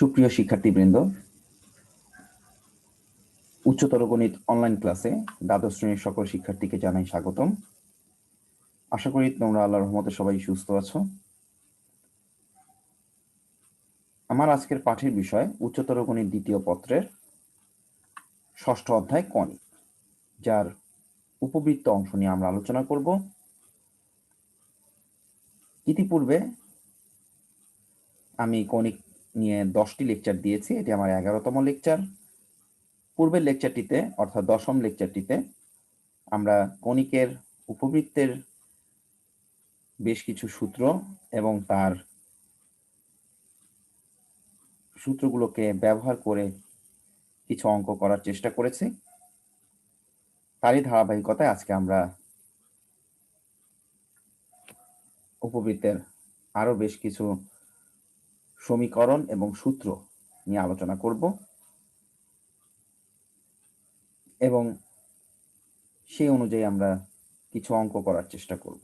সুপ্রিয় শিক্ষার্থীবৃন্দ, উচ্চতর গণিত অনলাইন ক্লাসে দ্বাদশ শ্রেণীর সকল শিক্ষার্থীকে জানাই স্বাগতম। আশা করি তোমরা আল্লাহর রহমতে সবাই সুস্থ আছো। আমার আজকের পাঠের বিষয় উচ্চতর গণিত দ্বিতীয় পত্রের ষষ্ঠ অধ্যায় কণিক, যার উপবৃত্ত অংশ নিয়ে আমরা আলোচনা করব। ইতিপূর্বে আমি কণিক নিয়ে 10টি লেকচার দিয়েছি, এটি আমার 11তম লেকচার। পূর্বের লেকচারটিতে অর্থাৎ 10ম লেকচারটিতে আমরা কণিকের উপবৃত্তের বেশ কিছু সূত্র এবং তার সূত্রগুলোকে ব্যবহার করে কিছু অঙ্ক করার চেষ্টা করেছি। তারই ধারাবাহিকতায় আজকে আমরা উপবৃত্তের আরো বেশ কিছু সমীকরণ এবং সূত্র নিয়ে আলোচনা করব এবং সেই অনুযায়ী আমরা কিছু অঙ্ক করার চেষ্টা করব।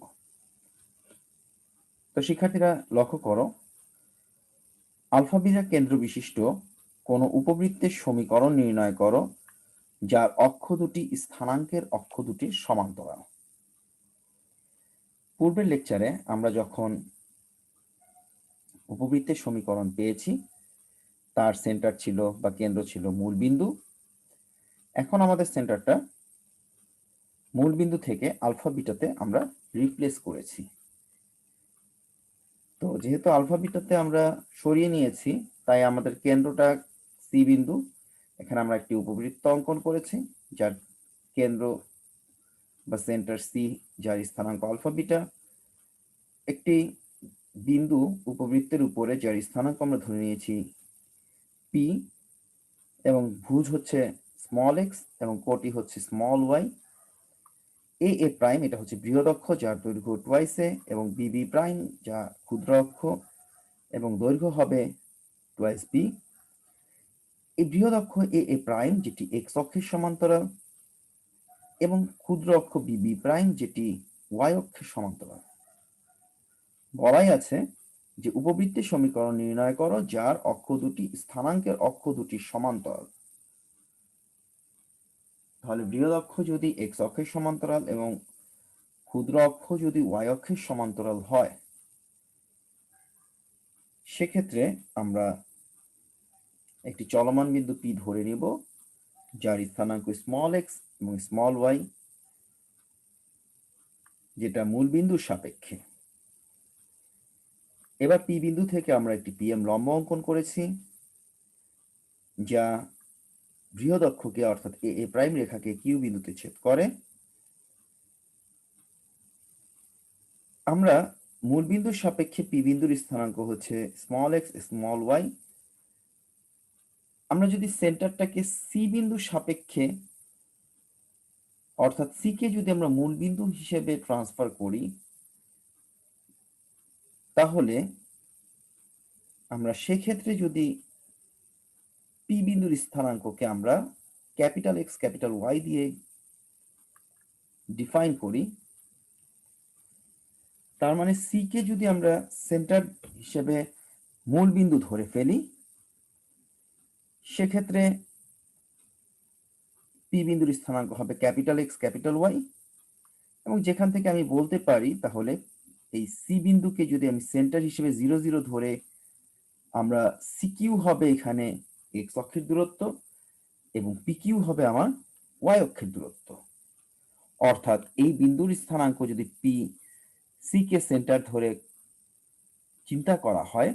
তো শিক্ষার্থীরা লক্ষ্য করো, আলফা বিটা কেন্দ্র বিশিষ্ট কোনো উপবৃত্তের সমীকরণ নির্ণয় করো যার অক্ষ দুটি স্থানাঙ্কের অক্ষ দুটির সমান্তরাল। পূর্বের লেকচারে আমরা যখন উপবৃত্তের সমীকরণ পেয়েছি, তার সেন্টার ছিল বা কেন্দ্র ছিল মূলবিন্দু। এখন আমাদের সেন্টারটা মূলবিন্দু থেকে আলফা বিটাতে আমরা রিপ্লেস করেছি। তো যেহেতু আলফা বিটাতে আমরা সরিয়ে নিয়েছি, তাই আমাদের কেন্দ্রটা সি বিন্দু। এখানে আমরা একটি উপবৃত্ত অঙ্কন করেছি যার কেন্দ্র বা সেন্টার সি, যার স্থানাঙ্ক আলফা বিটা। একটি বিন্দু উপবৃত্তের উপরে যার স্থানাঙ্ক আমরা ধরে নিয়েছি পি, এবং ভুজ হচ্ছে স্মল এক্স এবং কোটি হচ্ছে স্মল ওয়াই। এ এ প্রাইম এটা হচ্ছে বৃহৎ অক্ষ যার দৈর্ঘ্য টুয়াইস এ, এবং বি বি প্রাইম যা ক্ষুদ্র অক্ষ এবং দৈর্ঘ্য হবে টুয়াইস বি। এই বৃহৎ অক্ষ এ এ প্রাইম যেটি এক্স অক্ষের সমান্তরাল, এবং ক্ষুদ্র অক্ষ বি বি প্রাইম যেটি ওয়াই অক্ষের সমান্তরাল। বলাই আছে যে উপবৃত্তের সমীকরণ নির্ণয় করো যার অক্ষ দুটি স্থানাঙ্কের অক্ষ দুটির সমান্তরাল। তাহলে বৃহৎ অক্ষ যদি এক্স অক্ষের সমান্তরাল এবং ক্ষুদ্র অক্ষ যদি ওয়াই অক্ষের সমান্তরাল হয়, সেক্ষেত্রে আমরা একটি চলমান বিন্দু পি ধরে নিব যার স্থানাঙ্ক স্মল এক্স এবং স্মল ওয়াই, যেটা মূল বিন্দুর সাপেক্ষে। এবার পি বিন্দু থেকে আমরা একটি পিএম লম্ব অঙ্কন করেছি যা বৃহৎ অক্ষকে অর্থাৎ এ এ প্রাইম রেখাকে কিউ বিন্দুতে ছেদ করে। আমরা মূল বিন্দুর সাপেক্ষে পি বিন্দুর স্থানাঙ্ক হচ্ছে স্মল এক্স স্মল ওয়াই। আমরা যদি সেন্টারটাকে সি বিন্দুর সাপেক্ষে অর্থাৎ সি কে যদি আমরা মূল বিন্দু হিসেবে ট্রান্সফার করি, তাহলে আমরা সেক্ষেত্রে যদি পি বিন্দুর স্থানাঙ্ককে আমরা ক্যাপিটাল এক্স ক্যাপিটাল ওয়াই দিয়ে ডিফাইন করি, তার মানে সি কে যদি আমরা সেন্টার হিসেবে মূল বিন্দু ধরে ফেলি, সেক্ষেত্রে পি বিন্দুর স্থানাঙ্ক হবে ক্যাপিটাল এক্স ক্যাপিটাল ওয়াই। এবং যেখান থেকে আমি বলতে পারি, তাহলে এই সি বিন্দুকে যদি আমি সেন্টার হিসেবে 0 0 ধরে, আমরা সিকিউ হবে এখানে এক্স অক্ষের দূরত্ব এবং পিকিউ হবে আমার ওয়াই অক্ষের দূরত্ব। অর্থাৎ এই বিন্দুর স্থানাঙ্ক যদি পি সি কে সেন্টার ধরে চিন্তা করা হয়,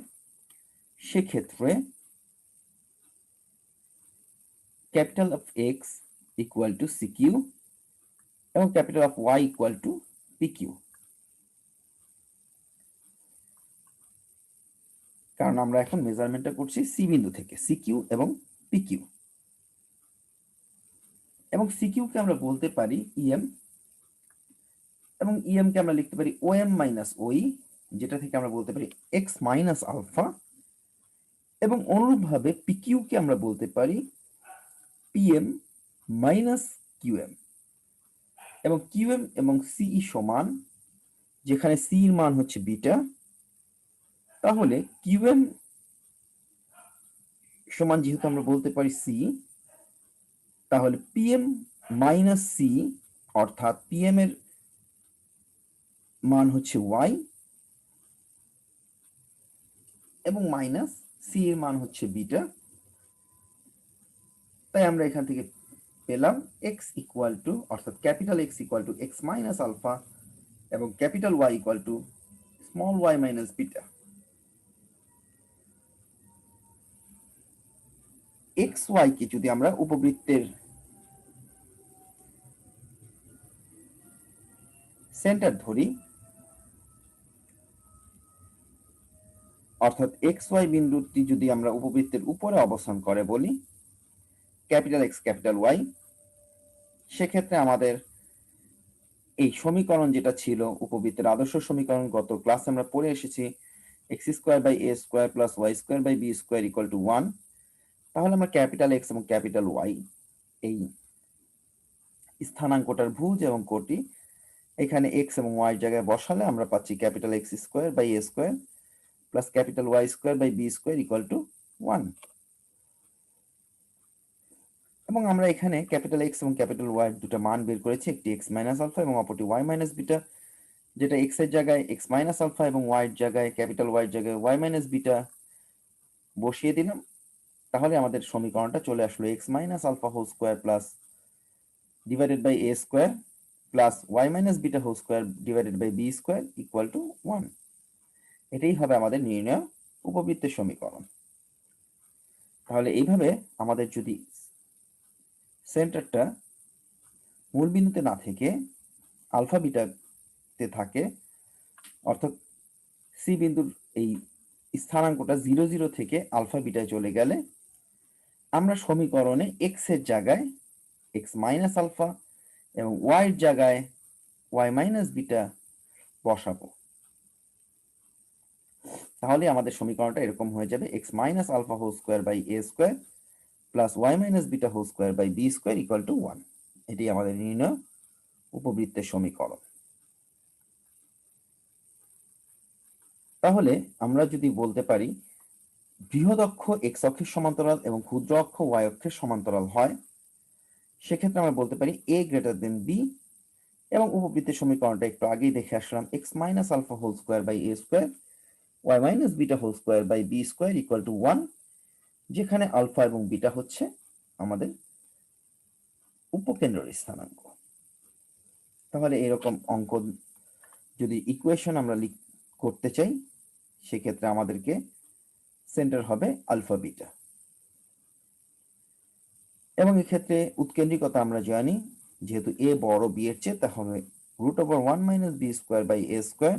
সেক্ষেত্রে capital of X equal to CQ এবং capital of Y equal to PQ. কারণ আমরা এখন মেজারমেন্টটা করছি সি বিন্দু থেকে, সিকিউ এবং পিকিউ। এবং সিকিউ কে আমরা বলতে পারি ইএম, এবং ইএম কে আমরা লিখতে পারি ওএম মাইনাস ওই, যেটা থেকে আমরা বলতে পারি এক্স মাইনাস আলফা। এবং অনুরূপভাবে পিকিউ কে আমরা বলতে পারি পিএম মাইনাস কিউএম। এবং কিউএম এবং সিই সমান, যেখানে সি এর মান হচ্ছে বিটা, তাহলে কিউএম সমান যেহেতু আমরা বলতে পারি সি, তাহলে পিএম মাইনাস সি, অর্থাৎ পিএম এর মান হচ্ছে ওয়াই এবং মাইনাস সি এর মান হচ্ছে বিটা। তাই আমরা এখান থেকে পেলাম এক্স ইকুয়াল টু, অর্থাৎ capital X equal to X minus alpha এবং capital Y equal to small Y minus beta. X Y কে যদি আমরা উপবৃত্তের সেন্টার ধরি, অর্থাৎ এক্স ওয়াই বিন্দুটি যদি আমরা উপবৃত্তের উপরে অবস্থান করে বলি ক্যাপিটাল এক্স ক্যাপিটাল ওয়াই, সেক্ষেত্রে আমাদের এই সমীকরণ যেটা ছিল উপবৃত্তের আদর্শ সমীকরণ, গত ক্লাসে আমরা পড়ে এসেছি X square by A square plus Y square by B square equal to 1। তাহলে আমরা ক্যাপিটাল এক্স এবং ক্যাপিটাল ওয়াই এই স্থানাঙ্কটার ভুজ এবং কোটি এখানে এক্স এবং ওয়াই জায়গায় বসালে আমরা পাচ্ছি capital X square by A square plus capital Y square by B square equal to 1। এবং আমরা এখানে ক্যাপিটাল এক্স এবং ক্যাপিটাল ওয়াই দুটো মান বের করেছি, একটি এক্স মাইনাস আলফা এবং অপরটি ওয়াই মাইনাস বিটা, যেটা এক্স এর জায়গায় এক্স মাইনাস আলফা এবং ওয়াই এর জায়গায় ক্যাপিটাল ওয়াই এর জায়গায় ওয়াই মাইনাস বিটা বসিয়ে দিলাম। তাহলে আমাদের সমীকরণটা চলে আসলো X minus alpha whole square plus divided by A square plus Y minus beta whole square divided by B square equal to 1। এটাই হবে আমাদের নির্ণয় উপবৃত্তের সমীকরণ। তাহলে এইভাবে আমাদের যদি সেন্টারটা মূল বিন্দুতে না থেকে আলফা বিটাতে থাকে, অর্থাৎ সি বিন্দুর এই স্থানাঙ্কটা 0 0 থেকে আলফা বিটায় চলে গেলে আমরা সমীকরণে এক্স এর জায়গায় এক্স মাইনাস আলফা এবং ওয়াই এর জায়গায় ওয়াই মাইনাস বিটা বসাবো। তাহলে আমাদের সমীকরণটা এরকম হয়ে যাবে X minus alpha whole square by A square plus Y minus beta whole square by B square equal to 1। এটি আমাদের নির্ণয় উপবৃত্তের সমীকরণ। তাহলে আমরা যদি বলতে পারি বৃহৎ অক্ষ এক্স অক্ষের সমান্তরাল এবং ক্ষুদ্র অক্ষ ওয়াই অক্ষের সমান্তরাল হয়, সেক্ষেত্রে আমরা বলতে পারি এ গ্রেটার দেন বি, এবং উপবৃত্তের সমীকরণটা একটু আগেই দেখে আসলাম X minus alpha whole square by A square Y minus beta whole square by B square equal to 1, যেখানে আলফা এবং বিটা হচ্ছে আমাদের উপকেন্দ্রের স্থানাঙ্ক। তাহলে এরকম অঙ্ক যদি ইকুয়েশন আমরা করতে চাই, সেক্ষেত্রে আমাদেরকে সেন্টার হবে আলফা বিটা, এবং এক্ষেত্রে উৎকেন্দ্রিকতা আমরা জানি যেহেতু এ বড় বি এর চেয়ে, তাহলে root over 1 minus B square by A square.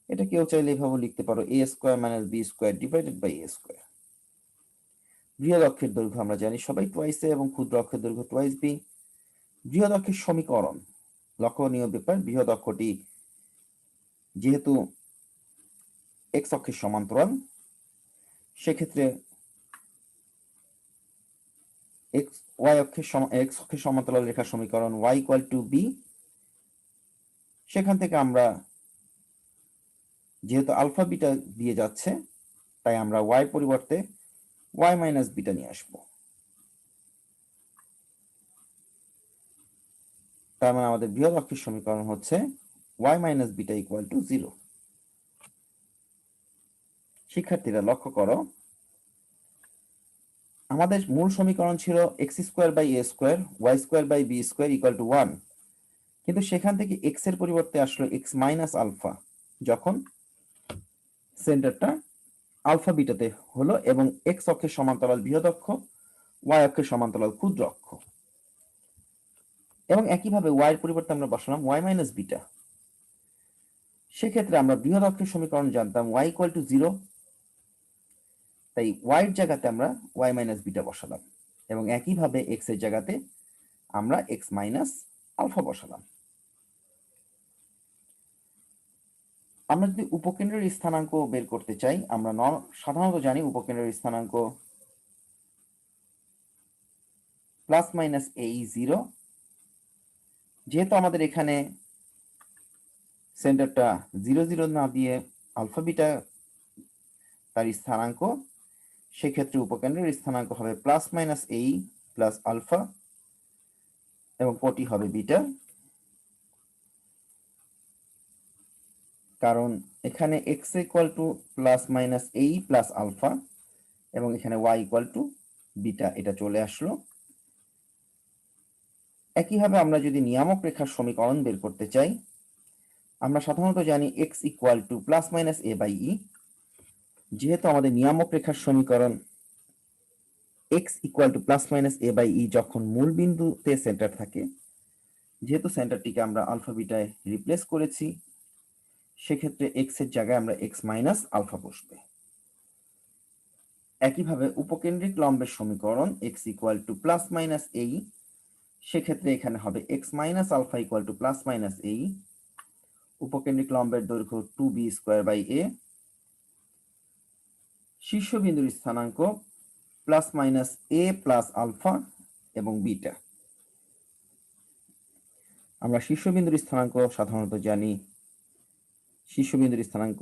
এটা কেউ চাইলে এভাবে লিখতে পারো A square minus B square divided by A square. বৃহৎ অক্ষের দৈর্ঘ্য আমরা জানি সবাই টুয়াইস এ এবং ক্ষুদ্র অক্ষের দৈর্ঘ্য টুয়াইস বি। বৃহৎ অক্ষের সমীকরণ লক্ষণীয় ব্যাপার, বৃহৎ অক্ষটি যেহেতু এক্স অক্ষের সমান্তরাল, সেক্ষেত্রে এক্স অক্ষের সমান্তরাল রেখার সমীকরণ y ইকুয়াল টু বি। সেখান থেকে আমরা যেহেতু আলফা বিটা দিয়ে যাচ্ছে, তাই আমরা y পরিবর্তে y মাইনাস বিটা নিয়ে আসব। তার মানে আমাদের বৃহৎ অক্ষের সমীকরণ হচ্ছে y minus beta equal to 0। শিক্ষার্থীরা লক্ষ্য করো, আমাদের মূল সমীকরণ ছিল X square by A square Y square by B square equal to 1, কিন্তু সেখান থেকে এক্স এর পরিবর্তে আসলো এক্স মাইনাস আলফা যখন সেন্টারটা আলফা বিটাতে হলো, এবং এক্স অক্ষের সমান্তরাল বৃহৎ অক্ষ, ওয়াই অক্ষের সমান্তরাল ক্ষুদ্র অক্ষ। এবং একইভাবে ওয়াই এর পরিবর্তে আমরা বসালাম ওয়াই মাইনাস বিটা। সেক্ষেত্রে আমরা বৃহৎ অক্ষের সমীকরণ জানতাম ওয়াই ইকুয়াল টু 0, তাই ওয়াই এর জায়গাতে আমরা ওয়াই মাইনাস বিটা বসালাম, এবং একইভাবে এক্স এর জায়গাতে আমরা এক্স মাইনাস আলফা বসালাম। আমরা যদি উপকেন্দ্রের স্থানাঙ্ক বের করতে চাই, আমরা সাধারণত জানি উপকেন্দ্রের স্থানাঙ্ক প্লাস মাইনাস a0। যেহেতু আমাদের এখানে সেন্টারটা 0 0 না দিয়ে আলফা বিটা তার স্থানাঙ্ক, সেক্ষেত্রে উপকেন্দ্রের স্থানাঙ্ক হবে প্লাস মাইনাস এই প্লাস আলফা এবং কোটি হবে বিটা, কারণ এখানে x equal to plus minus এই প্লাস আলফা এবং এখানে ওয়াই ইকুয়াল টু বিটা, এটা চলে আসলো। একইভাবে আমরা যদি নিয়ামক রেখার সমীকরণ বের করতে চাই, আমরা সাধারণত জানি X equal to plus minus A by E. যেহেতু আমাদের নিয়ামক রেখার সমীকরণ X equal to plus minus A by E যখন মূল বিন্দুতে সেন্টার থাকে, যেহেতু সেন্টারটিকে আমরা আলফা বিটায় রিপ্লেস করেছি, সেক্ষেত্রে এক্স এর জায়গায় আমরা এক্স মাইনাস আলফা বসবে। একইভাবে উপকেন্দ্রিক লম্বের সমীকরণ X equal to plus minus এই, সেক্ষেত্রে এখানে হবে X minus alpha equal to plus minus এই। উপকেন্দ্রিক লম্বের দৈর্ঘ্য 2b স্কয়ার বাই এ। শীর্ষবিন্দুর স্থানাঙ্ক plus minus A plus alpha এবং বিটা। আমরা শীর্ষবিন্দুর স্থানাঙ্ক সাধারণত জানি, শীর্ষবিন্দুর স্থানাঙ্ক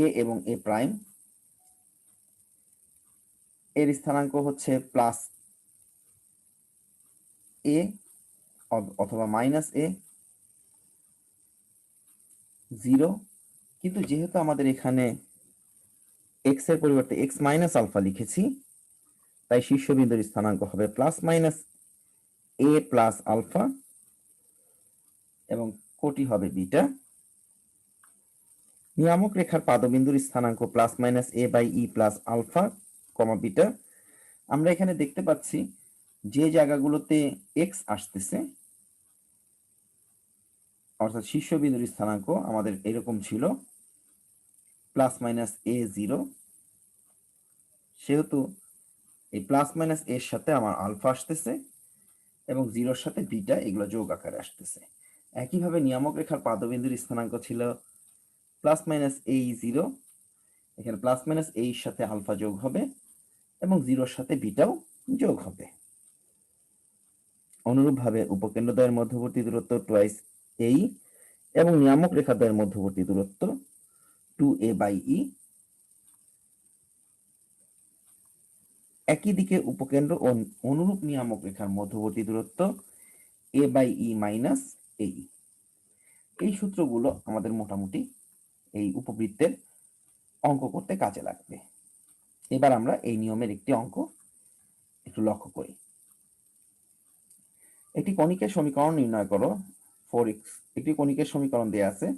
এ এবং এ প্রাইম, এর স্থানাঙ্ক হচ্ছে প্লাস এ অথবা মাইনাস এ, 0। কিন্তু যেহেতু আমাদের এখানে এক্স এর পরিবর্তে এক্স মাইনাস আলফা লিখেছি, তাই শীর্ষবিন্দুর স্থানাঙ্ক হবে plus minus A plus alpha এবং কোটি হবে বিটা। নিয়ামক রেখার পাদবিন্দুর স্থানাঙ্ক plus minus A by E plus alpha comma beta. আমরা এখানে দেখতে পাচ্ছি যে জায়গাগুলোতে এক্স আসতেছে, অর্থাৎ শীর্ষবিন্দুর স্থানাঙ্ক আমাদের এরকম ছিল প্লাস মাইনাস এ 0, সেহেতু এই প্লাস মাইনাস এর সাথে আমার আলফা আসতেছে এবং 0-র সাথে বিটা, এগুলো যোগ আকারে আসতেছে। একইভাবে নিয়ামক রেখার পাদবিন্দুর স্থানাঙ্ক ছিল প্লাস মাইনাস এই 0, এখানে প্লাস মাইনাস এই সাথে আলফা যোগ হবে এবং 0-র সাথে বিটাও যোগ হবে। অনুরূপভাবে উপকেন্দ্রদ্বয়ের মধ্যবর্তী দূরত্ব টুয়াইস এই এবং নিয়ামক রেখাদ্বয়ের মধ্যবর্তী দূরত্ব 2a বাই ই। একই দিকে উপকেন্দ্র ও অনুরূপ নিয়ামক রেখার মধ্যবর্তী দূরত্ব এ বাই ই মাইনাস এই। এই সূত্রগুলো আমাদের মোটামুটি এই উপবৃত্তের অঙ্ক করতে কাজে লাগবে। এবার আমরা এই নিয়মের একটি অঙ্ক একটু লক্ষ্য করি। একটি কণিকের সমীকরণ নির্ণয় করো। 4x, একটি কণিকের সমীকরণ দেয়া আছে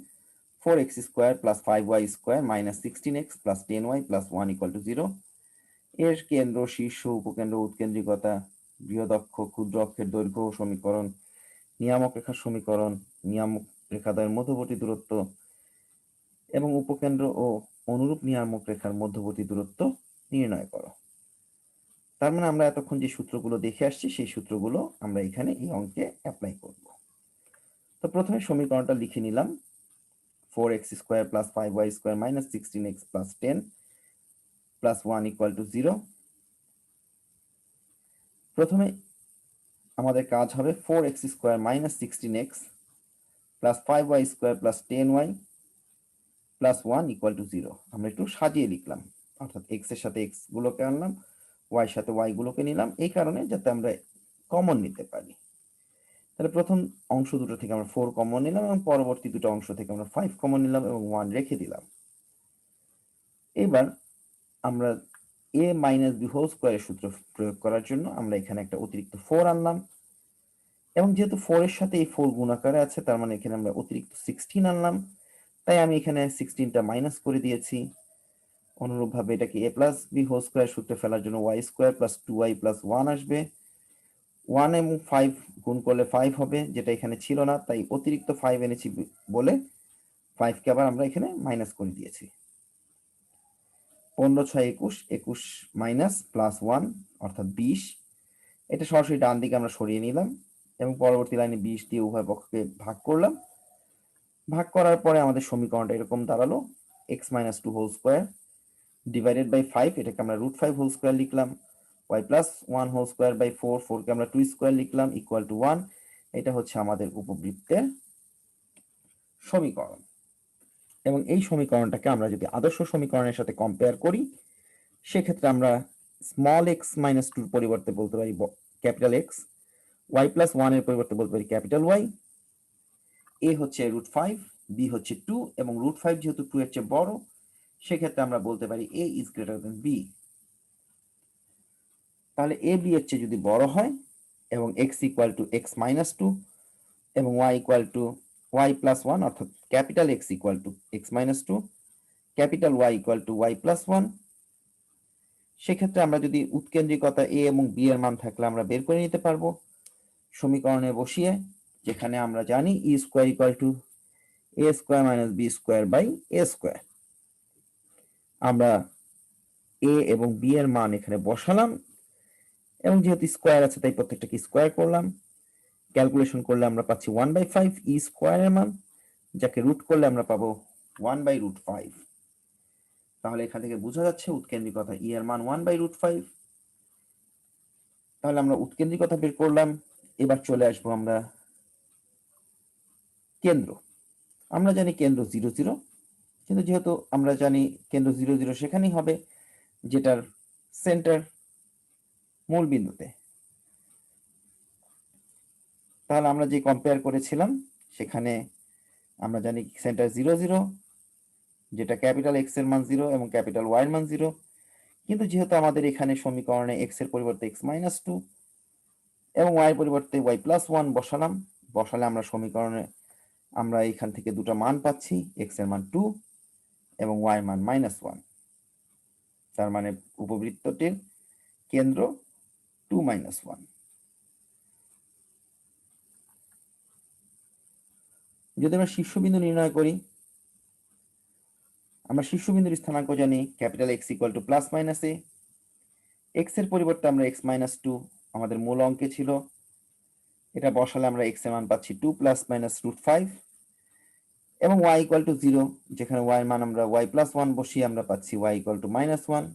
4x square plus 5y square minus 16x plus 10y plus 1 equal to 0। এর কেন্দ্র, শীর্ষ, উপকেন্দ্র, উৎকেন্দ্রিকতা, বৃহৎ অক্ষ, ক্ষুদ্র অক্ষের দৈর্ঘ্য সমীকরণ, নিয়ামক রেখার সমীকরণ, নিয়ামক রেখাদ্বয়ের মধ্যবর্তী দূরত্ব এবং উপকেন্দ্র ও অনুরূপ নিয়ামক রেখার মধ্যবর্তী দূরত্ব নির্ণয় করো। তার মানে আমরা এতক্ষণ যে সূত্রগুলো দেখে আসছি, সেই সূত্রগুলো আমরা এখানে এই অঙ্কে অ্যাপ্লাই করব। তো প্রথমে সমীকরণটা লিখে নিলাম 4x square plus 5y square minus 16x plus 10 plus 1 equal to 0। প্রথমে আমাদের কাজ হবে 4x square minus 16x plus 5y square plus 10y plus 1 equal to 0। আমরা একটু সাজিয়ে লিখলাম, অর্থাৎ x এর সাথে x গুলোকে আনলাম, y এর সাথে y গুলোকে নিলাম, এই কারণে যাতে আমরা কমন নিতে পারি। তাহলে প্রথম অংশ দুটো থেকে আমরা 4 কমন নিলাম এবং পরবর্তী দুটো অংশ থেকে আমরা 5 কমন নিলাম এবং 1 রেখে দিলাম। এবার আমরা a মাইনাস b হোল স্কয়ারের সূত্র প্রয়োগ করার জন্য আমরা এখানে একটা অতিরিক্ত 4 আনলাম এবং যেহেতু 4 এর সাথে এই 4 গুণ আকারে আছে, তার মানে এখানে আমরা অতিরিক্ত 16 আনলাম, তাই আমি এখানে 16টা মাইনাস করে দিয়েছি। অনুরূপভাবে এটাকে a plus b whole square সূত্রে ফেলার জন্য y square plus 2y plus 1 আসবে। 1 এবং 5 গুণ করলে 5 হবে, যেটা এখানে ছিল না, তাই অতিরিক্ত 5 এনেছি বলে 5 কে আবার আমরা এখানে মাইনাস করে দিয়েছি। 15 6 21, 21 মাইনাস প্লাস 1 অর্থাৎ 20। এটা সরাসরি ডান দিকে আমরা সরিয়ে নিলাম এবং পরবর্তী লাইনে 20 দিয়ে উভয় পক্ষকে ভাগ করলাম। ভাগ করার পরে আমাদের সমীকরণটা এরকম দাঁড়ালো x minus 2 whole square divided by 5, এটাকে আমরা √5 হোল স্কয়ার লিখলাম, y plus 1 whole square by 4, 4 কে আমরা 2 স্কয়ার লিখলাম ইকুয়াল টু 1। এটা হচ্ছে আমাদের উপবৃত্তের সমীকরণ। এবং এই সমীকরণটাকে আমরা যদি আদর্শ সমীকরণের সাথে কম্পেয়ার করি, সেক্ষেত্রে আমরা স্মল এক্স মাইনাস টুর পরিবর্তে বলতে পারি capital X, Y plus one এর পরিবর্তে বলতে পারি ক্যাপিটাল ওয়াই, এ হচ্ছে √5, বি হচ্ছে 2, এবং √5 যেহেতু 2 এর চেয়ে বড়, সেক্ষেত্রে আমরা বলতে পারি A is greater than B. তাহলে এ বি এর চেয়ে যদি বড় হয় এবং X equal to X minus 2 এবং Y equal to Y plus 1, অর্থাৎ capital X equal to X minus 2, capital Y equal to Y plus 1, সেক্ষেত্রে আমরা যদি উৎকেন্দ্রিকতা এ এবং বি এর মান থাকলে আমরা বের করে নিতে পারবো সমীকরণে বসিয়ে, যেখানে আমরা জানি E square equal to A square minus B square by A square. আমরা এ এবং বি এর মান এখানে বসালাম, এবং যেহেতু স্কোয়ার আছে তাই প্রত্যেকটাকে স্কোয়ার করলাম। ক্যালকুলেশন করলে আমরা পাচ্ছি 1/5 ই স্কোয়ারের মান, যাকে রুট করলে আমরা পাবো 1/√5। তাহলে এখান থেকে বোঝা যাচ্ছে উৎকেন্দ্রিকতা ই এর মান 1/√5। তাহলে আমরা উৎকেন্দ্রিকতা বের করলাম। এবার চলে আসবো আমরা কেন্দ্র। আমরা জানি কেন্দ্র 0 0, কিন্তু যেহেতু আমরা জানি কেন্দ্র 0 0 সেখানেই হবে যেটার সেন্টার মূল বিন্দুতে। তাহলে আমরা যে কম্পেয়ার করেছিলাম সেখানে আমরা জানি সেন্টার 0 0, যেটা ক্যাপিটাল এক্স এর মান 0 এবং ক্যাপিটাল ওয়াই এর মান 0, কিন্তু যেহেতু আমাদের এখানে সমীকরণে এক্স এর পরিবর্তে এক্স মাইনাস 2 এবং ওয়াই এর পরিবর্তে ওয়াই প্লাস 1 বসালে আমরা সমীকরণে আমরা এখান থেকে দুটো মান পাচ্ছি, এক্স এর মান 2 এবং ওয়াই এর মান -1। তার মানে উপবৃত্তটির কেন্দ্র 2 -1। যদি আমরা শীর্ষবিন্দু নির্ণয় করি, আমরা শীর্ষবিন্দুর স্থানাঙ্ক জানি capital X equal to plus minus A. X এর পরিবর্তে আমরা এক্স মাইনাস 2 আমাদের মূল অঙ্কে ছিল, এটা বসালে আমরা এক্স এর মান পাচ্ছি 2 প্লাস মাইনাস √5, এবং ওয়াই ইকুয়াল টু 0, যেখানে ওয়াই এর মান আমরা ওয়াই প্লাস 1 বসিয়ে আমরা পাচ্ছি ওয়াই ইকুয়াল টু -1।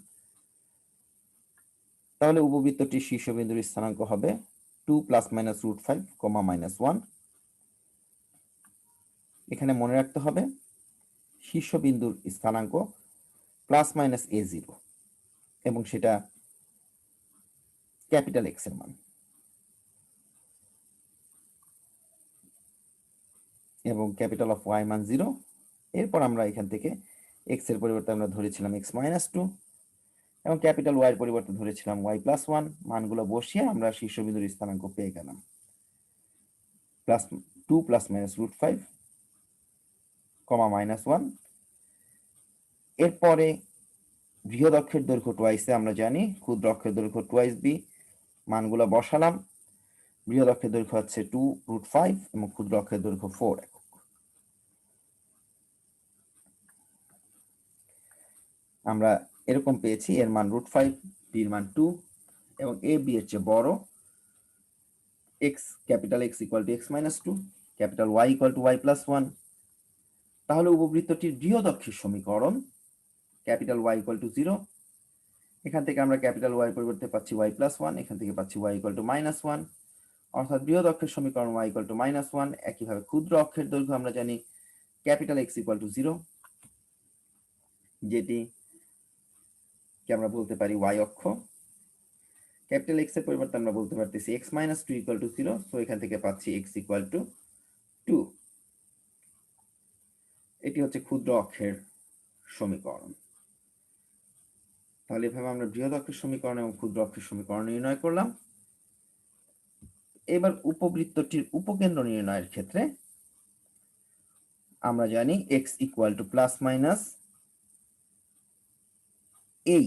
তাহলে উপবৃত্তটির শীর্ষবিন্দুর স্থানাঙ্ক হবে 2 প্লাস মাইনাস √5, -1। এখানে মনে রাখতে হবে শীর্ষবিন্দুর স্থানাঙ্ক প্লাস মাইনাস a0, এবং সেটা ক্যাপিটাল এক্স এর মান, এবং ক্যাপিটাল অফ ওয়াই মান 0। এরপর আমরা এখান থেকে এক্স এর পরিবর্তে আমরা ধরেছিলাম এক্স মাইনাস 2 এবং ক্যাপিটাল ওয়াই এর পরিবর্তে ধরেছিলাম ওয়াই প্লাস 1। মানগুলো বসিয়ে আমরা শীর্ষবিন্দুর স্থানাঙ্ক পেয়ে গেলাম প্লাস 2 প্লাস মাইনাস √5, -1। এরপরে বৃহৎ অক্ষের দৈর্ঘ্য টুয়াইসে আমরা জানি ক্ষুদ্র অক্ষের দৈর্ঘ্য টুয়াইস বি, মানগুলো বসালাম। বৃহৎ অক্ষের দৈর্ঘ্য হচ্ছে 2√5 এবং ক্ষুদ্র অক্ষের দৈর্ঘ্য 4 একক। আমরা এরকম পেয়েছি এর মান √5, বির মান 2, এবং এ বি এর চেয়ে বড়, X capital X equal to X minus 2, capital Y equal to Y plus 1। তাহলে উপবৃত্তটির বৃহৎ অক্ষের সমীকরণ ক্যাপিটাল ওয়াই ইকুয়াল টু 0, এখান থেকে আমরা ক্যাপিটাল ওয়াই পরিবর্তে পাচ্ছি ওয়াই প্লাস 1, এখান থেকে পাচ্ছি ওয়াই ইকুয়াল টু -1, অর্থাৎ বৃহৎ অক্ষের সমীকরণ ওয়াই ইকুয়াল টু -1। একইভাবে ক্ষুদ্র অক্ষের দৈর্ঘ্য আমরা জানি ক্যাপিটাল এক্স ইকুয়াল টু 0, যেটি কি আমরা বলতে পারি ওয়াই অক্ষ। ক্যাপিটাল এক্স এর পরিবর্তে আমরা বলতে পারতেছি x minus 2 equal to 0, so এখান থেকে পাচ্ছি এক্স ইকুয়াল টু 2। এটি হচ্ছে ক্ষুদ্র অক্ষের সমীকরণ। তাহলে এভাবে আমরা বৃহৎ অক্ষের সমীকরণ এবং ক্ষুদ্র অক্ষের সমীকরণ নির্ণয় করলাম। এবার উপবৃত্তটির উপকেন্দ্র নির্ণয়ের ক্ষেত্রে আমরা জানি X equal to plus minus এই,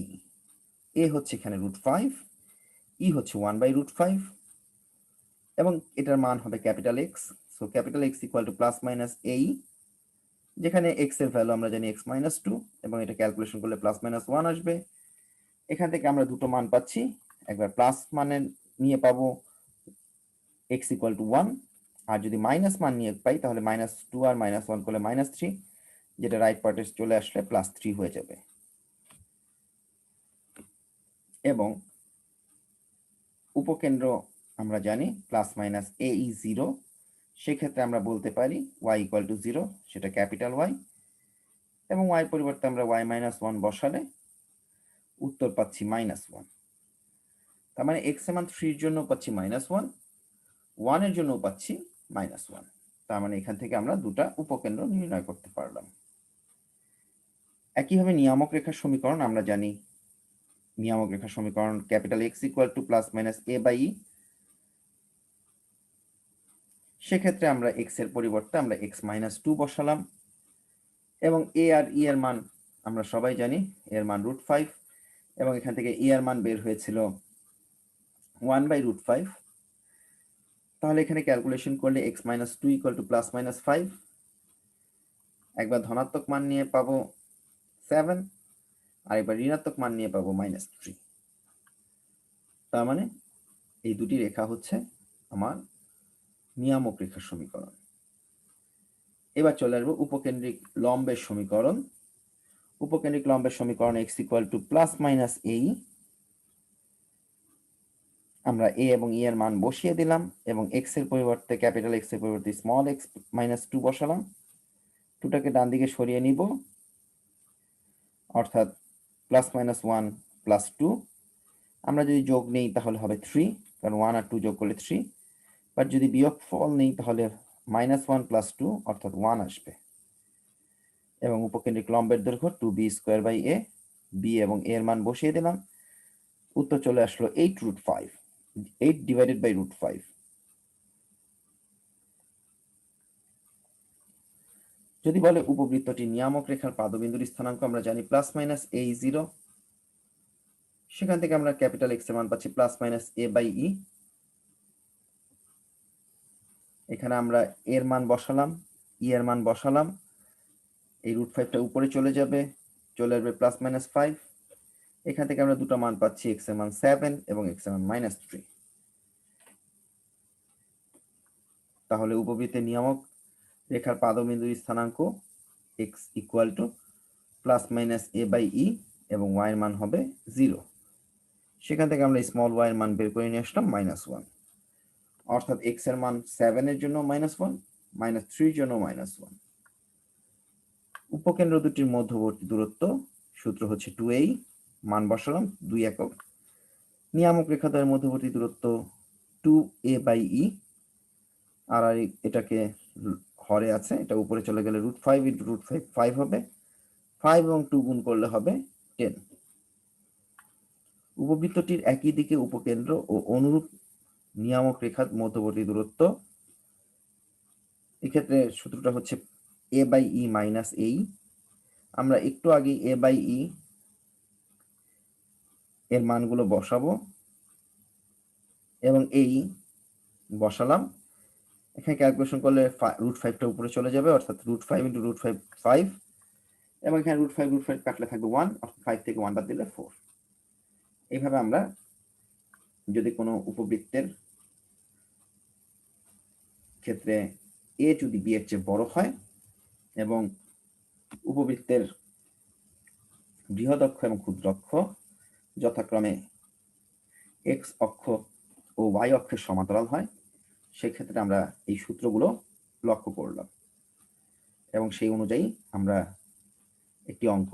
এ হচ্ছে এখানে √5, ই হচ্ছে 1/√5, এবং এটার মান হবে capital x. So capital X equal to plus minus এই, যেখানে এক্স এর ভ্যালু আমরা জানি এক্স মাইনাস 2, এবং এটা ক্যালকুলেশন করলে প্লাস মাইনাস 1 আসবে। এখান থেকে আমরা দুটো মান পাচ্ছি, একবার প্লাস মানে নিয়ে পাবো এক্স ইকুয়াল টু 1, আর যদি মাইনাস মান নিয়ে পাই তাহলে -2 আর -1 করলে -3, যেটা রাইট পার্টে চলে আসলে +3 হয়ে যাবে। এবং উপকেন্দ্র আমরা জানি প্লাস মাইনাস এ ই 0, সেক্ষেত্রে আমরা বলতে পারি ওয়াই ইকুয়াল টু 0, সেটা ক্যাপিটাল ওয়াই, এবং ওয়াই পরিবর্তে আমরা ওয়াই মাইনাস ওয়ান বসালে উত্তর পাচ্ছি -1। তার মানে এক্স এর মান 3 এর জন্য পাচ্ছি -1, 1 এর জন্য পাচ্ছি -1। তার মানে এখান থেকে আমরা দুটা উপকেন্দ্র নির্ণয় করতে পারলাম। একইভাবে নিয়ামক রেখার সমীকরণ আমরা জানি, নিয়ামক রেখার সমীকরণ capital X equal to plus minus A by E. সেক্ষেত্রে আমরা এক্স এর পরিবর্তে আমরা এক্স -2 বসালাম এবং এ আর ই এর মান আমরা সবাই জানি, এর মান √5 এবং এখান থেকে ই এর মান বের হয়েছিল 1/√5। তাহলে এখানে ক্যালকুলেশন করলে এক্স -2 ইকুয়াল টু প্লাস -5, একবার ধনাত্মক মান নিয়ে পাবো 7 আর একবার ঋণাত্মক মান নিয়ে পাবো -3। তার মানে এই দুটি রেখা হচ্ছে আমার নিয়ামক রেখার সমীকরণ। এবার চলে আসবো উপকেন্দ্রিক লম্বের সমীকরণ। উপকেন্দ্রিক লম্বের সমীকরণ X equal to plus minus এই। আমরা এ এবং ই এর মান বসিয়ে দিলাম এবং এক্স এর পরিবর্তে ক্যাপিটাল এক্স এর পরিবর্তে স্মল এক্স -2 বসালাম। 2টাকে ডান দিকে সরিয়ে নিব, অর্থাৎ +-1 +2। আমরা যদি যোগ নেই তাহলে হবে 3, কারণ 1 আর 2 যোগ করলে 3। বাট যদি বিয়োগফল নেই তাহলে -1 + 2 অর্থাৎ 1 আসবে। এবং উপকেন্দ্রিক লম্বের দৈর্ঘ্য 2b²/a। বি এবং এর মান বসিয়ে দিলাম, উত্তর চলে আসলো 8√5, 8/√5। যদি বলে উপবৃত্তটি নিয়ামক রেখার পাদবিন্দুর স্থানাঙ্ক আমরা জানি +-a0। সেখান থেকে আমরা ক্যাপিটাল এক্স এর মান পাচ্ছি +-a/e। এখানে আমরা এর মান বসালাম, ই এর মান বসালাম, এই √5টা উপরে চলে যাবে, চলে আসবে +-5। এখান থেকে আমরা দুটো মান পাচ্ছি, এক্স এর মান 7 এবং এক্স এর মান -3। তাহলে উপবৃত্তের নিয়ামক রেখার পাদবিন্দুর স্থানাঙ্ক এক্স ইকুয়াল টু +-a/e এবং ওয়াই এর মান হবে 0। সেখান থেকে আমরা স্মল ওয়াই এর মান বের করে নিয়ে আসলাম -1, অর্থাৎ এক্স এর মান 7 এর জন্য -1, -3 এর জন্য -1। উপকেন্দ্র দুটির মধ্যবর্তী দূরত্ব সূত্র হচ্ছে 2a, মান বসালাম 2 একক। নিয়ামক রেখাদ্বয়ের মধ্যবর্তী দূরত্ব 2a/e, আর এটাকে হরে আছে, এটা উপরে চলে গেলে √5 × √5 5 হবে, 5 এবং 2 গুণ করলে হবে 10। উপবৃত্তটির একই দিকে উপকেন্দ্র ও অনুরূপ নিয়ামক রেখার মধ্যবর্তী দূরত্ব, এক্ষেত্রে সূত্রটা হচ্ছে a/e - এই। আমরা একটু আগে a/e এর মানগুলো বসাবো এবং এই বসালাম। এখানে ক্যালকুলেশন করলে √5টা উপরে চলে যাবে, অর্থাৎ √5 × √5 5, এবং এখানে √5 কাটলে থাকবে 1, অর্থাৎ 5 থেকে 1 বাদ দিলে 4। এইভাবে আমরা যদি কোনো উপবৃত্তের ক্ষেত্রে এ যদি বি এর চেয়ে বড় হয় এবং উপবৃত্তের বৃহৎ অক্ষ এবং ক্ষুদ্র অক্ষ যথাক্রমে এক্স অক্ষ ও ওয়াই অক্ষের সমান্তরাল হয়, সেক্ষেত্রে আমরা এই সূত্রগুলো লক্ষ্য করলাম এবং সেই অনুযায়ী আমরা একটি অঙ্ক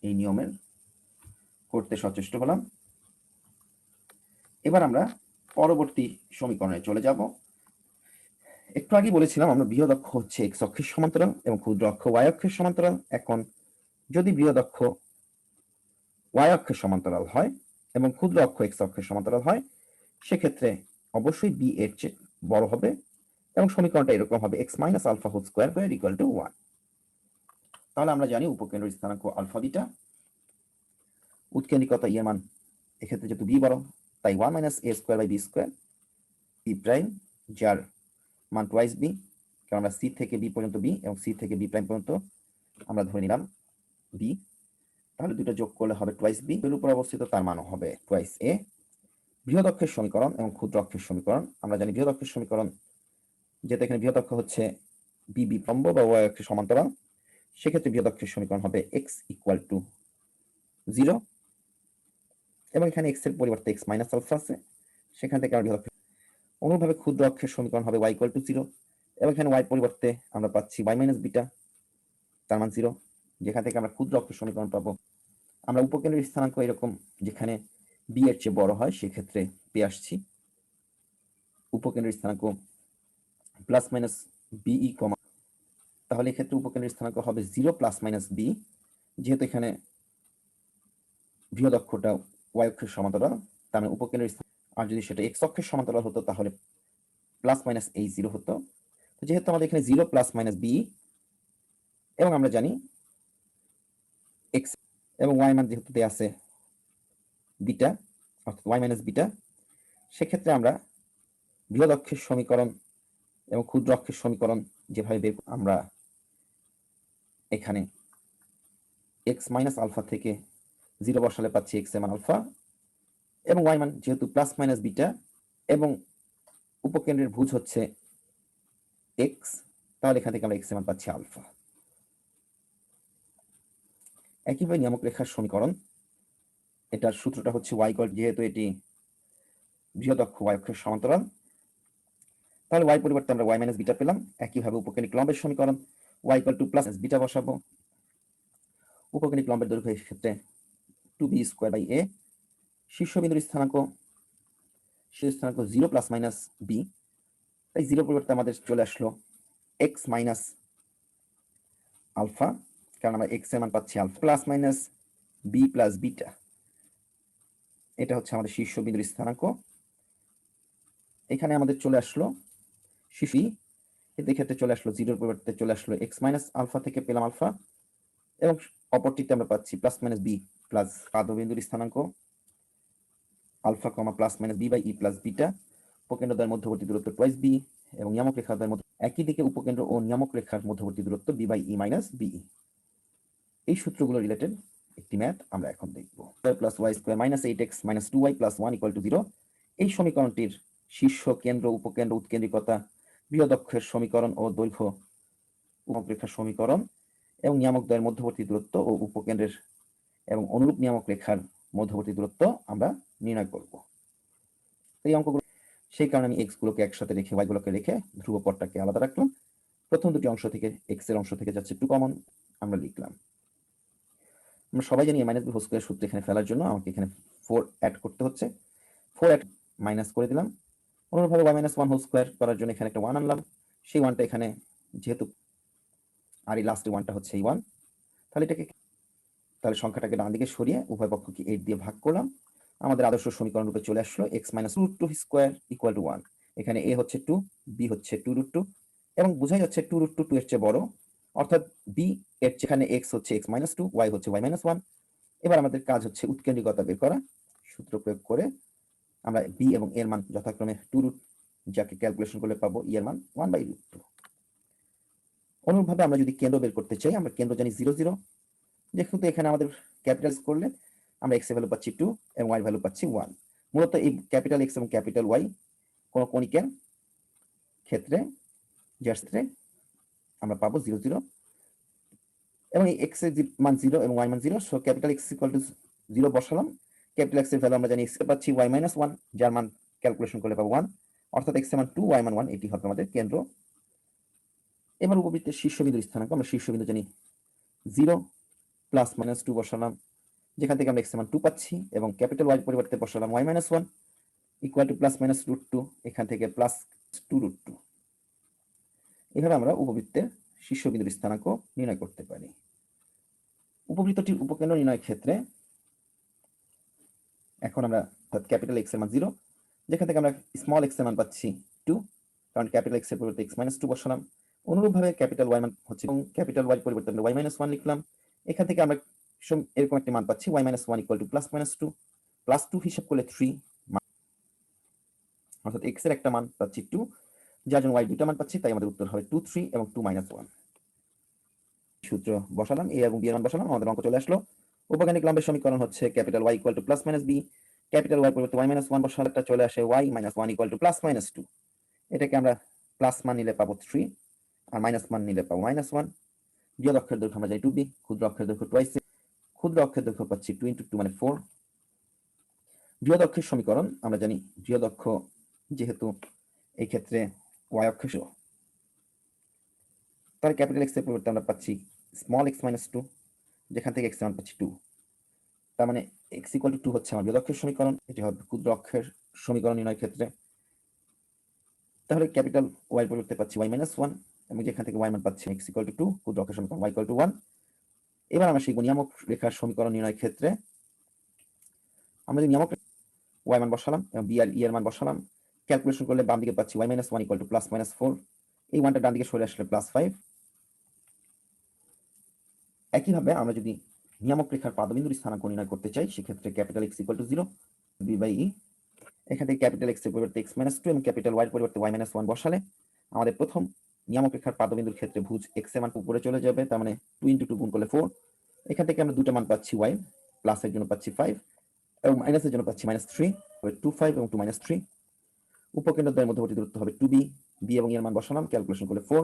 এই নিয়মের করতে সচেষ্ট হলাম। এবার আমরা পরবর্তী সমীকরণে চলে যাব। একটু আগে বলেছিলাম আমরা বৃহৎ অক্ষ হচ্ছে এক্স অক্ষের সমান্তরাল এবং ক্ষুদ্র অক্ষ ওয়াই অক্ষের সমান্তরাল। এখন যদি বৃহৎ অক্ষ ওয়াই অক্ষের সমান্তরাল হয় এবং ক্ষুদ্র অক্ষ এক্স অক্ষের সমান্তরাল হয়, সেক্ষেত্রে অবশ্যই বি এর চেয়ে বড় হবে এবং সমীকরণটা এরকম হবে x - α² = 1। তাহলে আমরা জানি উপকেন্দ্র স্থানাঙ্ক আলফা বিটা, উৎকেন্দ্রিকতা ই এর মান এক্ষেত্রে যেহেতু বি বড় তাই 1 - a²/b² বি প্রাইম, যার মান টুয়াইস বি, কারণ আমরা সি থেকে বি পর্যন্ত বি এবং সি থেকে বি প্রাইম পর্যন্ত আমরা ধরে নিলাম বি। তাহলে দুটো যোগ করলে হবে টুয়াইস বি, এর উপর অবস্থিত, তার মানও হবে টুয়াইস এ। বৃহৎ অক্ষের সমীকরণ এবং ক্ষুদ্র অক্ষের সমীকরণ আমরা জানি, বৃহৎ অক্ষের সমীকরণ যেটা এখানে বৃহৎ অক্ষ হচ্ছে বি লম্ব বা ওয়াই অক্ষের সমান্তরাল, সেক্ষেত্রে বৃহৎ অক্ষের সমীকরণ হবে x = 0 এবং এখানে x এর পরিবর্তে x - α আছে, সেখান থেকে আমরা বৃহৎ অক্ষের। অনুরূপভাবে ক্ষুদ্র অক্ষের সমীকরণ হবে y = 0 এবং এখানে y এর পরিবর্তে আমরা পাচ্ছি y - β। তার মান 0, যেখান থেকে আমরা ক্ষুদ্র অক্ষের সমীকরণ পাবো। আমরা উপকেন্দ্রের স্থানাঙ্ক এরকম যেখানে বি এর চেয়ে বড় হয় সেক্ষেত্রে পেয়ে আসছি উপকেন্দ্রের স্থানাঙ্ক প্লাস মাইনাস বিই কমা, তাহলে এক্ষেত্রে উপকেন্দ্রের স্থানাঙ্ক হবে 0 প্লাস মাইনাস বি, যেহেতু এখানে বৃহৎ অক্ষটা ওয়াই অক্ষের সমান্তরাল, তার মানে উপকেন্দ্রের আর যদি সেটা এক্স অক্ষের সমান্তরাল হতো তাহলে প্লাস মাইনাস এই 0 হতো। তো যেহেতু আমাদের এখানে 0 প্লাস মাইনাস বি এবং আমরা জানি এক্স এবং ওয়াই মান যেহেতু দেওয়া আছে বিটা অর্থাৎ ওয়াই মাইনাস বিটা, সেক্ষেত্রে আমরা বৃহৎ অক্ষের সমীকরণ এবং ক্ষুদ্র অক্ষের সমীকরণ যেভাবে বের আমরা এখানে এক্স মাইনাস আলফা থেকে 0 বসালে পাচ্ছি এক্স এর মান আলফা এবং ওয়াই মান যেহেতু প্লাস মাইনাস বিটা এবং উপকেন্দ্রের ভুজ হচ্ছে এক্স, তাহলে এখান থেকে আমরা এক্স এর মান পাচ্ছি আলফা। একইভাবে নিয়ামক রেখার সমীকরণ, এটার সূত্রটা হচ্ছে ওয়াই ইকুয়াল, যেহেতু এটি বৃহৎ অক্ষ ওয়াই অক্ষের সমান্তরাল তাহলে ওয়াই পরিবর্তে আমরা ওয়াই মাইনাস বিটা পেলাম। একইভাবে উপকেন্দ্রিক লম্বের সমীকরণ Y equal to plus beta বসাবো। উপকেন্দ্রিক লম্বের দৈর্ঘ্য এই ক্ষেত্রে 2b স্কয়ার বাই a, শীর্ষবিন্দুর স্থানাঙ্ক 0 প্লাস মাইনাস বি, তাই 0 পরিবর্তে আমাদের চলে আসলো এক্স মাইনাস আলফা, কারণ আমরা এক্স এর মান পাচ্ছি alpha, plus minus B plus beta, এটা হচ্ছে আমাদের শীর্ষবিন্দুর স্থানাঙ্ক। এখানে আমাদের চলে আসলো শীর্ষি, এতে ক্ষেত্রে চলে আসলো 0 পরিবর্তে চলে আসলো এক্স মাইনাস আলফা থেকে পেলাম আলফা, এবং অপরটিতে আমরা পাচ্ছি প্লাস মাইনাস বি প্লাস পাদবিন্দুর স্থানাঙ্ক alpha comma plus minus B by E plus beta, উপকেন্দ্রদ্বয়ের মধ্যবর্তী দূরত্ব টুয়াইস বি এবং নিয়ামক রেখার দ্বয়ের মধ্যে একই দিকে উপকেন্দ্র ও নিয়ামক রেখার মধ্যবর্তী দূরত্ব B by E minus B E. এই সূত্রগুলো রিলেটেড একটি ম্যাথ আমরা এখন দেখব। Plus Y square minus 8x minus 2y plus 1 equal to 0, এই সমীকরণটির শীর্ষ কেন্দ্র উপকেন্দ্র উৎকেন্দ্রিকতা বৃহৎ অক্ষের সমীকরণ ও দৈর্ঘ্য নিয়ামক রেখার সমীকরণ এবং নিয়ামক দ্বয়ের মধ্যবর্তী দূরত্ব ও উপকেন্দ্রের এবং অনুরূপ নিয়ামক রেখার মধ্যবর্তী দূরত্ব আমরা নির্ণয় করব। এই অঙ্কগুলো, সেই কারণে আমি এক্স গুলোকে একসাথে রেখে ওয়াই গুলোকে রেখে ধ্রুবপদটাকে আলাদা রাখলাম। প্রথম দুটি অংশ থেকে এক্স এর অংশ থেকে যাচ্ছে 2 কমন, আমরা লিখলাম। আমরা সবাই জানি মাইনাস বি হোল স্কয়ার সূত্র এখানে ফেলার জন্য আমাকে এখানে 4 অ্যাড করতে হচ্ছে, 4 অ্যাড মাইনাস করে দিলাম। অনুরূপভাবে y মাইনাস 1 হোল স্কয়ার করার জন্য এখানে একটা 1 আনলাম, সেই 1টা এখানে যেহেতু আর এই লাস্টে 1টা হচ্ছে এই 1, তাহলে সংখ্যাটাকে ডান দিকে সরিয়ে উভয় পক্ষকে 8 দিয়ে ভাগ করলাম। আমাদের আদর্শ সমীকরণ রূপে চলে আসলো x minus root 2 square equal to 1। এখানে a হচ্ছে 2, b হচ্ছে 2 রুট 2 এবং বোঝাই যাচ্ছে 2 রুট 2 2 এর চেয়ে বড়, অর্থাৎ b এর যেখানে x হচ্ছে x মাইনাস 2, y হচ্ছে y মাইনাস 1। এবার আমাদের কাজ হচ্ছে উৎকেন্দ্রিকতা বের করা। সূত্র প্রয়োগ করে আমরা b এবং এর মান যথাক্রমে 2 রুট, যাকে ক্যালকুলেশন করলে পাবো e এর মান 1 বাই রুট 2। অনুরূপভাবে আমরা যদি কেন্দ্র বের করতে চাই, আমরা কেন্দ্র জানি 0 0, যেহেতু এখানে আমাদের ক্যাপিটালস করলে আমরা x এর ভ্যালু পাচ্ছি 2 এবং y এর ভ্যালু পাচ্ছি 1। মূলত এই ক্যাপিটাল x এবং ক্যাপিটাল y কোন কণিকের ক্ষেত্রে ক্ষেত্রে আমরা পাবো 0 0 এবং এই x এর মান 0 এবং y মান 0, so capital x equal to 0 বসালাম। ক্যাপিটাল x এর ভ্যালু আমরা জানি x এর পাচ্ছি y মাইনাস 1, যার মান ক্যালকুলেশন করলে পাবো 1, অর্থাৎ x এর মান 2, y মান 1, এটি হবে আমাদের কেন্দ্র। এবার উপবৃত্তের শীর্ষবিন্দুর স্থানাঙ্ক, আমরা শীর্ষবিন্দু জানি 0 প্লাস মাইনাস 2 বসালাম, যেখান থেকে আমরা x এর মান 2 পাচ্ছি এবং ক্যাপিটাল y পরিবর্তে বসালাম y minus 1 equal to plus minus root 2, এখান থেকে প্লাস 2 রুট 2। এভাবে আমরা উপবৃত্তের শীর্ষবিন্দুর স্থানাঙ্ক নির্ণয় করতে পারি। উপবৃত্তটির উপকেন্দ্র নির্ণয়ের ক্ষেত্রে এখন আমরা ক্যাপিটাল x এর মান 0, যেখান থেকে আমরা স্মল x এর মান পাচ্ছি 2, কারণ ক্যাপিটাল x এর পরিবর্তে x মাইনাস 2 বসালাম। অনুরূপভাবে ক্যাপিটাল y মান হচ্ছে এবং ক্যাপিটাল y পরিবর্তে আমরা y মাইনাস 1 লিখলাম। এখান থেকে আমরা এরকম একটা মান পাচ্ছি y minus 1 equal to plus minus 2, plus 2 হিসাব করলে 3, অর্থাৎ x এর একটা মান পাচ্ছি 2, যার জন্য y দুটো মান পাচ্ছি, তাই আমাদের উত্তর হবে 2 3 এবং 2 মাইনাস 1। সূত্র বসালাম, a এবং b এর মান বসালাম, আমাদের অঙ্ক চলে আসলো। উপকেন্দ্রিক লম্বের সমীকরণ হচ্ছে capital y equal to plus minus b, capital y পরিবর্তে y মাইনাস 1 বসালে একটা চলে আসে y minus 1 equal to plus minus 2। এটাকে আমরা প্লাস মান নিলে পাবো 3 আর মাইনাস মান নিলে পাবো মাইনাস 1। বৃহৎ অক্ষের দৈর্ঘ্য আমরা জানি 2b, ক্ষুদ্র অক্ষের দৈর্ঘ্য টুয়াইস, ক্ষুদ্র অক্ষের দৈর্ঘ্য পাচ্ছি 2 ইনটু 2 মানে 4। বৃহৎ অক্ষের সমীকরণ আমরা জানি বৃহৎ অক্ষ যেহেতু এই ক্ষেত্রে y অক্ষ, তাহলে ক্যাপিটাল x এর পরিবর্তে আমরা পাচ্ছি স্মল এক্স মাইনাস টু, যেখান থেকে এক্স মান পাচ্ছি টু। তার মানে এক্স ইকুয়াল টু টু হচ্ছে আমার বৃহৎ অক্ষের সমীকরণ, এটি হবে ক্ষুদ্র অক্ষের সমীকরণ নির্ণয়ের ক্ষেত্রে। তাহলে ক্যাপিটাল ওয়াই পরিবর্তে পাচ্ছি ওয়াই মাইনাস ওয়ান, এবং যেখান থেকে ওয়াই মান পাচ্ছি এক্স ইকুয়াল টু টু, ক্ষুদ্র অক্ষের সমীকরণ ওয়াই ইকুয়াল টু ওয়ান। এবার আমরা সেই নিয়ামক রেখার সমীকরণ নির্ণয়ের ক্ষেত্রে আমরা যদি নিয়ামক ওয়াই মান বসালাম এবং বি আর ই এর মান বসালাম, ক্যালকুলেশন করলে বাম দিকে পাচ্ছি Y minus one equal to plus minus four, এই ওয়ানটা ডান দিকে সরে আসলে প্লাস ফাইভ। একইভাবে আমরা যদি নিয়ামক রেখার পাদবিন্দুর স্থানাঙ্ক নির্ণয় করতে চাই, সেক্ষেত্রে capital X equal to zero, B by E, এখান থেকে ক্যাপিটাল এক্স এর পরিবর্তে এক্স মাইনাস টু এবং ক্যাপিটাল ওয়াই এর পরিবর্তে ওয়াই মাইনাস ওয়ান বসালে আমাদের প্রথম নিয়ামক রেখার পাদবিন্দুর ক্ষেত্রে ভুজ এক্স এর মান উপরে চলে যাবে, তার মানে টু ইন্টু টু গুণ করলে ফোর। এখান থেকে আমরা দুটো মান পাচ্ছি ওয়াই, প্লাসের জন্য পাচ্ছি ফাইভ এবং মাইনাসের জন্য পাচ্ছি মাইনাস থ্রি, টু ফাইভ এবং টু মাইনাস থ্রি। উপকেন্দ্রদ্বয়ের মধ্যবর্তী দূরত্ব হবে টু বি, বি এবং এর মান বসালাম, ক্যালকুলেশন করলে ফোর।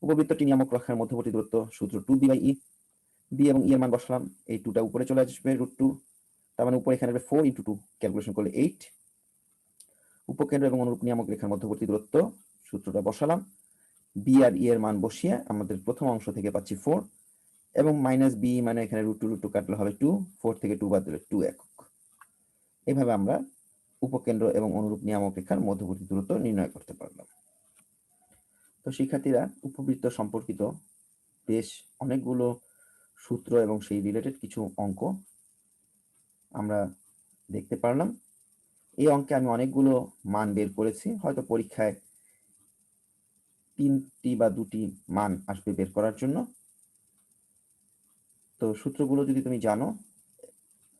উপবৃত্তটি নিয়ামক রেখার মধ্যবর্তী দূরত্ব সূত্র two B by E, B এবং ই এর মান বসালাম, এই টুটা উপরে চলে আসবে রুট টু, তার মানে উপরে এখানে ফোর ইন্টু টু, ক্যালকুলেশন করলে এইট। উপকেন্দ্র এবং অনুরূপ নিয়ামক রেখার মধ্যবর্তী দূরত্ব সূত্রটা বসালাম, বি আর ই এর মান বসিয়ে আমাদের প্রথম অংশ থেকে পাচ্ছি ফোর এবং মাইনাস বি মানে এখানে রুট টু কাটলে হবে টু, ফোর থেকে টু বাদ দিলে টু একক। এইভাবে আমরা উপকেন্দ্র এবং অনুরূপ নিয়ামক রেখার মধ্যবর্তী দূরত্ব নির্ণয় করতে পারলাম। তো শিক্ষার্থীরা, উপবৃত্ত সম্পর্কিত বেশ অনেকগুলো সূত্র এবং সেই রিলেটেড কিছু অঙ্ক আমরা দেখতে পারলাম। এই অঙ্কে আমি অনেকগুলো মান বের করেছি, হয়তো পরীক্ষায় 3টি বা 2টি মান আসবে বের করার জন্য। তো সূত্রগুলো যদি তুমি জানো,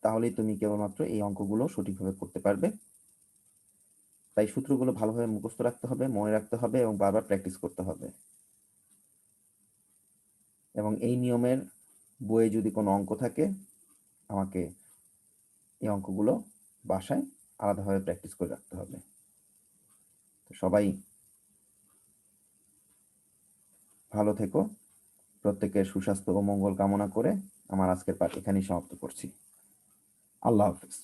তাহলেই তুমি কেবলমাত্র এই অঙ্কগুলো সঠিকভাবে করতে পারবে। তাই সূত্রগুলো ভালোভাবে মুখস্থ রাখতে হবে, মনে রাখতে হবে এবং বারবার প্র্যাকটিস করতে হবে। এবং এই নিয়মের বইয়ে যদি কোনো অঙ্ক থাকে, আমাকে এই অঙ্কগুলো বাসায় আলাদাভাবে প্র্যাকটিস করে রাখতে হবে। তো সবাই ভালো থেকো, প্রত্যেকের সুস্বাস্থ্য ও মঙ্গল কামনা করে আমার আজকের পাঠ এখানেই সমাপ্ত করছি। আল্লাহ হাফেজ।